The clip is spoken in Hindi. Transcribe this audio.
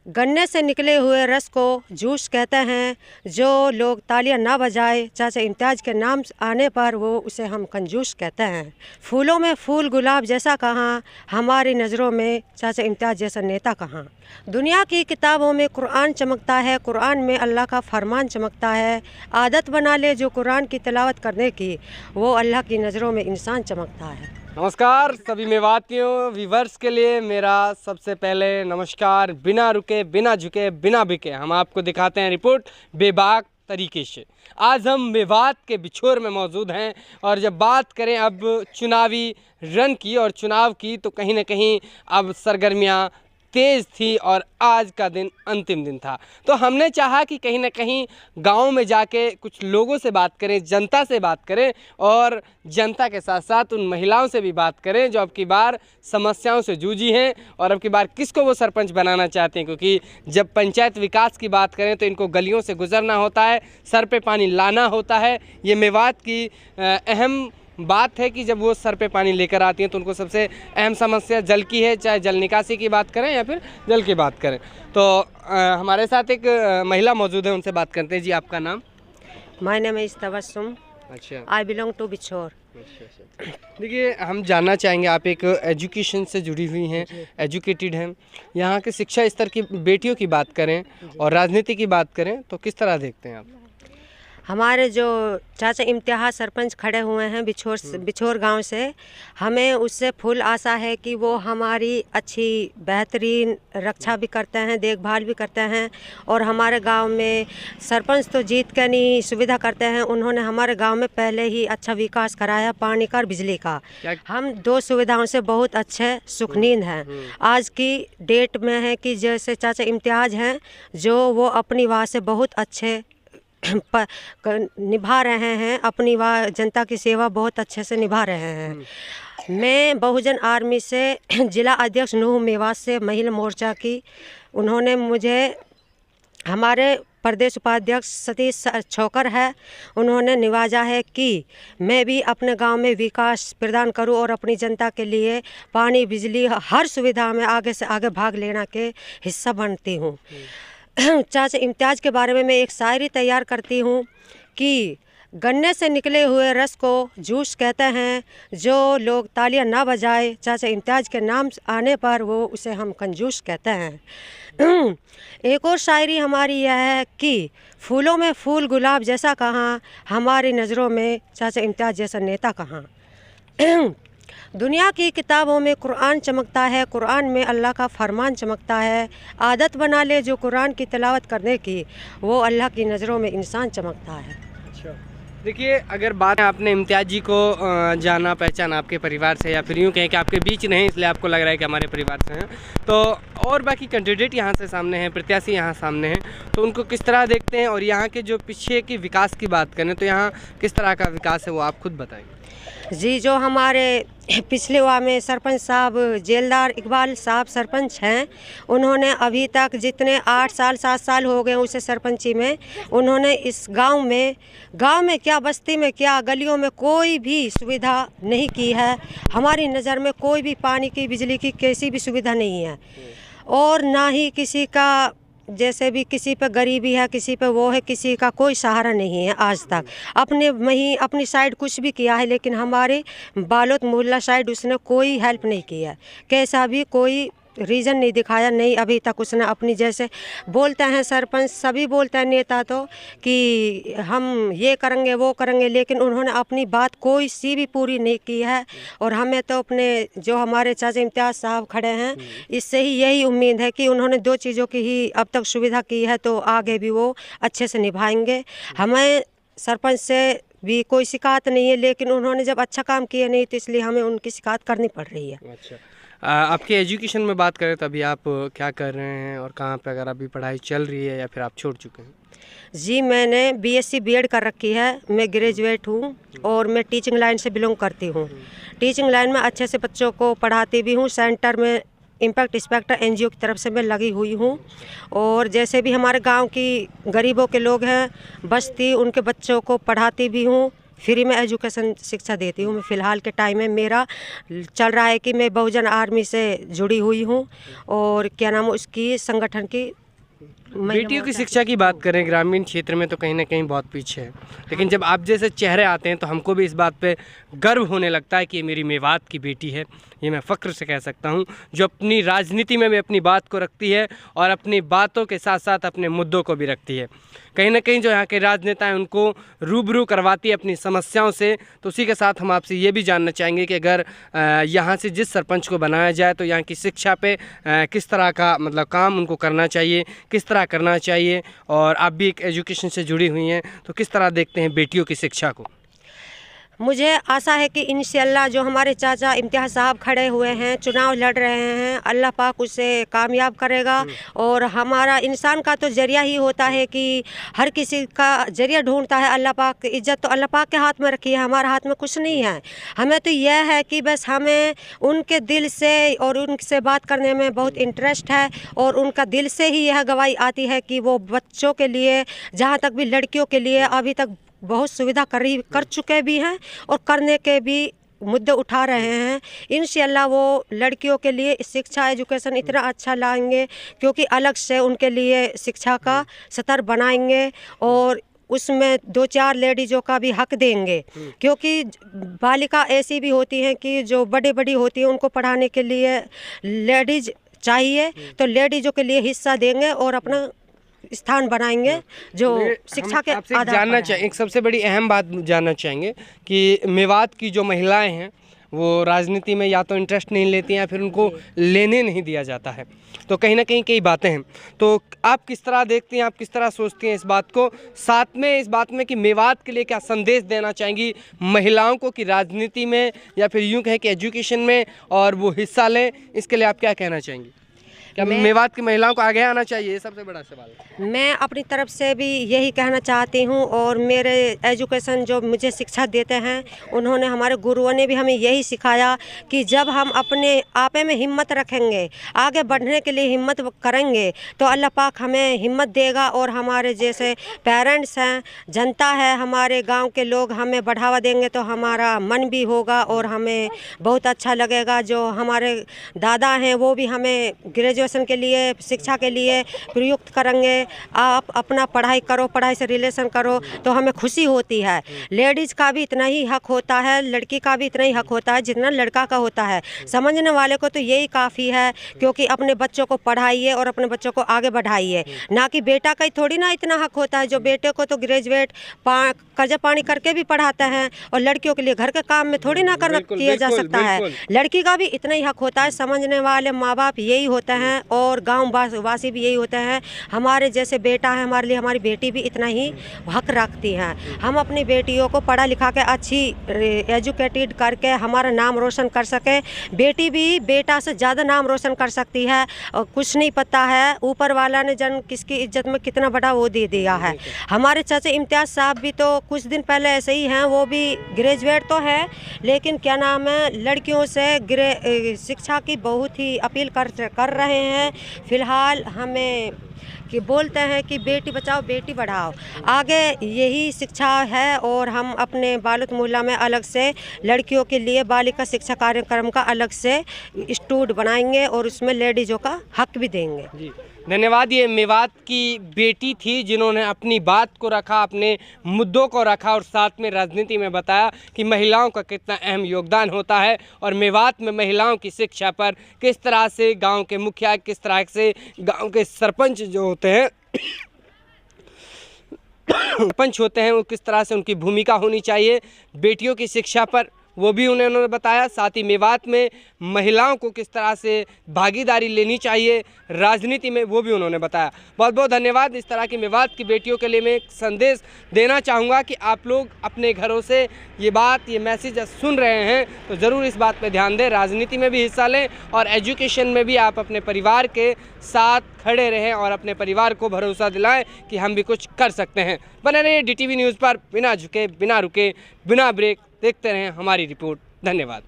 गन्ने से निकले हुए रस को जूस कहते हैं। जो लोग तालियां ना बजाए चाचा इम्तियाज़ के नाम आने पर वो उसे हम कंजूस कहते हैं। फूलों में फूल गुलाब जैसा कहाँ, हमारी नज़रों में चाचा इम्तियाज़ जैसा नेता कहाँ। दुनिया की किताबों में कुरान चमकता है, कुरान में अल्लाह का फरमान चमकता है। आदत बना ले जो कुरान की तिलावत करने की, वो अल्लाह की नज़रों में इंसान चमकता है। नमस्कार सभी मेवातियों व्यूवर्स के लिए मेरा सबसे पहले नमस्कार। बिना रुके, बिना झुके, बिना बिके हम आपको दिखाते हैं रिपोर्ट बेबाक तरीके से। आज हम मेवात के बिछोर में मौजूद हैं और जब बात करें अब चुनावी रन की और चुनाव की, तो कहीं ना कहीं अब सरगर्मियाँ तेज़ थी और आज का दिन अंतिम दिन था। तो हमने चाहा कि कहीं ना कहीं गांव में जाके कुछ लोगों से बात करें, जनता से बात करें और जनता के साथ साथ उन महिलाओं से भी बात करें जो अब की बार समस्याओं से जूझी हैं और अब की बार किसको वो सरपंच बनाना चाहते हैं। क्योंकि जब पंचायत विकास की बात करें तो इनको गलियों से गुजरना होता है, सर पे पानी लाना होता है। ये मेवात की अहम बात है कि जब वो सर पे पानी लेकर आती हैं तो उनको सबसे अहम समस्या जल की है, चाहे जल निकासी की बात करें या फिर जल की बात करें। तो हमारे साथ एक महिला मौजूद है, उनसे बात करते हैं। जी आपका नाम? My name is Tabassum. अच्छा, आई बिलोंग टू बिछोर। अच्छा। देखिए, हम जानना चाहेंगे, आप एक एजुकेशन से जुड़ी हुई हैं, एजुकेटेड हैं, यहाँ के शिक्षा स्तर की बेटियों की बात करें और राजनीति की बात करें तो किस तरह देखते हैं आप? हमारे जो चाचा इम्तियाज़ सरपंच खड़े हुए हैं बिछोर गांव से, हमें उससे फुल आशा है कि वो हमारी अच्छी बेहतरीन रक्षा भी करते हैं, देखभाल भी करते हैं। और हमारे गांव में सरपंच तो जीत के नहीं सुविधा करते हैं, उन्होंने हमारे गांव में पहले ही अच्छा विकास कराया, पानी का और बिजली का। हम दो सुविधाओं से बहुत अच्छे सुखनींद हैं। आज की डेट में है कि जैसे चाचा इम्तियाज़ हैं जो वो अपनी वाह से बहुत अच्छे निभा रहे हैं, अपनी जनता की सेवा बहुत अच्छे से निभा रहे हैं। मैं बहुजन आर्मी से जिला अध्यक्ष नूह मेवात से महिला मोर्चा की, उन्होंने मुझे, हमारे प्रदेश उपाध्यक्ष सतीश छोकर है, उन्होंने निवाजा है कि मैं भी अपने गांव में विकास प्रदान करूं और अपनी जनता के लिए पानी बिजली हर सुविधा में आगे से आगे भाग लेना के हिस्सा बनती हूं। चाचा इम्तियाज़ के बारे में मैं एक शायरी तैयार करती हूँ कि गन्ने से निकले हुए रस को जूस कहते हैं। जो लोग तालियां ना बजाए चाचा इम्तियाज़ के नाम आने पर वो उसे हम कंजूस कहते हैं। एक और शायरी हमारी यह है कि फूलों में फूल गुलाब जैसा कहाँ, हमारी नज़रों में चाचा इम्तियाज़ जैसा नेता कहाँ। दुनिया की किताबों में कुरान चमकता है, कुरान में अल्लाह का फरमान चमकता है। आदत बना ले जो कुरान की तिलावत करने की, वो अल्लाह की नज़रों में इंसान चमकता है। अच्छा, देखिए, अगर बात आपने इम्तियाज़ जी को जाना पहचाना आपके परिवार से, या फिर यूँ कहें कि आपके बीच नहीं इसलिए आपको लग रहा है कि हमारे परिवार से हैं, तो और बाकी कैंडिडेट यहाँ से सामने हैं, प्रत्याशी यहाँ सामने हैं, तो उनको किस तरह देखते हैं? और यहाँ के जो पीछे की विकास की बात करें तो यहाँ किस तरह का विकास है वो आप खुद बताएंगे। जी, जो हमारे पिछले वार्ड में सरपंच साहब जेलदार इकबाल साहब सरपंच हैं, उन्होंने अभी तक जितने 8 साल 7 साल हो गए उसे सरपंची में, उन्होंने इस गांव में क्या, बस्ती में क्या, गलियों में कोई भी सुविधा नहीं की है। हमारी नज़र में कोई भी पानी की बिजली की कैसी भी सुविधा नहीं है और ना ही किसी का, जैसे भी किसी पे गरीबी है, किसी पे वो है, किसी का कोई सहारा नहीं है आज तक। अपनी साइड कुछ भी किया है लेकिन हमारे बालोद मोहल्ला साइड उसने कोई हेल्प नहीं किया, कैसा भी कोई रीज़न नहीं दिखाया। नहीं, अभी तक उसने अपनी, जैसे बोलते हैं सरपंच, सभी बोलते हैं नेता तो कि हम ये करेंगे वो करेंगे, लेकिन उन्होंने अपनी बात कोई सी भी पूरी नहीं की है। और हमें तो अपने जो हमारे चाचा इम्तियाज़ साहब खड़े हैं, इससे ही यही उम्मीद है कि उन्होंने 2 चीज़ों की ही अब तक सुविधा की है तो आगे भी वो अच्छे से निभाएंगे। हमें सरपंच से भी कोई शिकायत नहीं है, लेकिन उन्होंने जब अच्छा काम किया नहीं तो इसलिए हमें उनकी शिकायत करनी पड़ रही है। अच्छा, आपके एजुकेशन में बात करें तो अभी आप क्या कर रहे हैं और कहाँ पे, अगर अभी पढ़ाई चल रही है या फिर आप छोड़ चुके हैं? जी, मैंने BSc B.Ed कर रखी है, मैं ग्रेजुएट हूँ और मैं टीचिंग लाइन से बिलोंग करती हूँ। टीचिंग लाइन में अच्छे से बच्चों को पढ़ाती भी हूँ। सेंटर में इम्पैक्ट इंस्पेक्टर NGO की तरफ से मैं लगी हुई हूँ। और जैसे भी हमारे गांव की गरीबों के लोग हैं, बस्ती, उनके बच्चों को पढ़ाती भी हूँ, फ्री में एजुकेशन शिक्षा देती हूँ। मैं फ़िलहाल के टाइम में मेरा चल रहा है कि मैं बहुजन आर्मी से जुड़ी हुई हूँ और क्या नाम उसकी संगठन की बेटियों की शिक्षा की बात करें ग्रामीण क्षेत्र में तो कहीं ना कहीं बहुत पीछे है, लेकिन जब आप जैसे चेहरे आते हैं तो हमको भी इस बात पे गर्व होने लगता है कि ये मेरी मेवात की बेटी है। ये मैं फ़ख्र से कह सकता हूँ, जो अपनी राजनीति में भी अपनी बात को रखती है और अपनी बातों के साथ साथ अपने मुद्दों को भी रखती है। कहीं ना कहीं जो यहाँ के राजनेता हैं उनको रूबरू करवाती है अपनी समस्याओं से। तो उसी के साथ हम आपसे ये भी जानना चाहेंगे कि अगर यहाँ से जिस सरपंच को बनाया जाए तो यहाँ की शिक्षा पे किस तरह का मतलब काम उनको करना चाहिए, किस तरह करना चाहिए, और आप भी एक एजुकेशन से जुड़ी हुई हैं तो किस तरह देखते हैं बेटियों की शिक्षा को? मुझे आशा है कि इंशाअल्लाह जो हमारे चाचा इम्तियाज़ साहब खड़े हुए हैं, चुनाव लड़ रहे हैं, अल्लाह पाक उसे कामयाब करेगा। और हमारा इंसान का तो जरिया ही होता है कि हर किसी का जरिया ढूंढता है अल्लाह पाक। इज़्ज़त तो अल्लाह पाक के हाथ में रखी है, हमारे हाथ में कुछ नहीं है। हमें तो यह है कि बस हमें उनके दिल से और उनसे बात करने में बहुत इंटरेस्ट है और उनका दिल से ही यह गवाही आती है कि वो बच्चों के लिए, जहाँ तक भी लड़कियों के लिए अभी तक बहुत सुविधा कर चुके भी हैं और करने के भी मुद्दे उठा रहे हैं। इंशाअल्लाह वो लड़कियों के लिए शिक्षा एजुकेशन इतना अच्छा लाएंगे क्योंकि अलग से उनके लिए शिक्षा का स्तर बनाएंगे और उसमें 2-4 लेडीज़ों का भी हक देंगे, क्योंकि बालिका ऐसी भी होती हैं कि जो बड़ी होती हैं, उनको पढ़ाने के लिए लेडीज़ चाहिए, तो लेडीज़ों के लिए हिस्सा देंगे और अपना स्थान बनाएंगे जो शिक्षा के आधार पर जानना चाहिए। एक सबसे बड़ी अहम बात जानना चाहेंगे कि मेवात की जो महिलाएं हैं वो राजनीति में या तो इंटरेस्ट नहीं लेती हैं या फिर उनको लेने नहीं दिया जाता है, तो कहीं ना कहीं कई बातें हैं। तो आप किस तरह देखती हैं, आप किस तरह सोचती हैं इस बात को, साथ में इस बात में कि मेवात के लिए क्या संदेश देना चाहेंगी महिलाओं को कि राजनीति में या फिर यूँ कहें कि एजुकेशन में और वो हिस्सा लें, इसके लिए आप क्या कहना चाहेंगी? क्या मेवात की महिलाओं को आगे आना चाहिए? ये सबसे बड़ा सवाल है। मैं अपनी तरफ से भी यही कहना चाहती हूँ और मेरे एजुकेशन जो मुझे शिक्षा देते हैं उन्होंने, हमारे गुरुओं ने भी हमें यही सिखाया कि जब हम अपने आपे में हिम्मत रखेंगे, आगे बढ़ने के लिए हिम्मत करेंगे तो अल्लाह पाक हमें हिम्मत देगा और हमारे जैसे पेरेंट्स हैं, जनता है, हमारे गांव के लोग हमें बढ़ावा देंगे तो हमारा मन भी होगा और हमें बहुत अच्छा लगेगा। जो हमारे दादा हैं वो भी हमें ग्रेजुएशन के लिए, शिक्षा के लिए प्रयुक्त करेंगे। आप अपना पढ़ाई करो, पढ़ाई से रिलेशन करो तो हमें खुशी होती है। लेडीज़ का भी इतना ही हक होता है, लड़की का भी इतना ही हक होता है जितना लड़का का होता है। समझने वाले को तो यही काफ़ी है, क्योंकि अपने बच्चों को पढ़ाइए और अपने बच्चों को आगे बढ़ाइए, ना कि बेटा का ही थोड़ी ना इतना हक होता है। जो बेटे को तो ग्रेजुएट कर्जा पानी करके भी पढ़ाते हैं और लड़कियों के लिए घर के काम में थोड़ी ना किया जा सकता है। लड़की का भी इतना ही हक होता है। समझने वाले माँ बाप यही होते हैं और गाँव वासी भी यही होते हैं। हमारे जैसे बेटा है, हमारे लिए हमारी बेटी भी इतना ही हक रखती हैं। हम अपनी बेटियों को पढ़ा लिखा के अच्छी एजुकेटेड करके हमारा नाम रोशन कर सके। बेटी भी बेटा से ज़्यादा नाम रोशन कर सकती है और कुछ नहीं पता है ऊपर वाला ने जन किसकी इज्जत में कितना बड़ा वो दे दिया है। हमारे चाचा इम्तियाज़ साहब भी तो कुछ दिन पहले ऐसे ही हैं, वो भी ग्रेजुएट तो है लेकिन क्या नाम है लड़कियों से शिक्षा की बहुत ही अपील कर रहे हैं। फिलहाल हमें कि बोलते हैं कि बेटी बचाओ बेटी बढ़ाओ, आगे यही शिक्षा है और हम अपने बालूत मोहल्ला में अलग से लड़कियों के लिए बालिका शिक्षा कार्यक्रम का अलग से इंस्टीट्यूट बनाएंगे और उसमें लेडीज़ों का हक भी देंगे। जी धन्यवाद। ये मेवात की बेटी थी जिन्होंने अपनी बात को रखा, अपने मुद्दों को रखा और साथ में राजनीति में बताया कि महिलाओं का कितना अहम योगदान होता है और मेवात में महिलाओं की शिक्षा पर किस तरह से गांव के मुखिया, किस तरह से गांव के सरपंच जो होते हैं सरपंच होते हैं वो किस तरह से उनकी भूमिका होनी चाहिए बेटियों की शिक्षा पर, वो भी उन्होंने बताया। साथ ही मेवात में महिलाओं को किस तरह से भागीदारी लेनी चाहिए राजनीति में, वो भी उन्होंने बताया। बहुत बहुत धन्यवाद। इस तरह की मेवात की बेटियों के लिए मैं एक संदेश देना चाहूँगा कि आप लोग अपने घरों से ये बात, ये मैसेज सुन रहे हैं तो ज़रूर इस बात पे ध्यान दें, राजनीति में भी हिस्सा लें और एजुकेशन में भी आप अपने परिवार के साथ खड़े रहें और अपने परिवार को भरोसा दिलाएं कि हम भी कुछ कर सकते हैं। बने रहिए DTV न्यूज़ पर, बिना झुके, बिना रुके, बिना ब्रेक देखते रहें हमारी रिपोर्ट। धन्यवाद।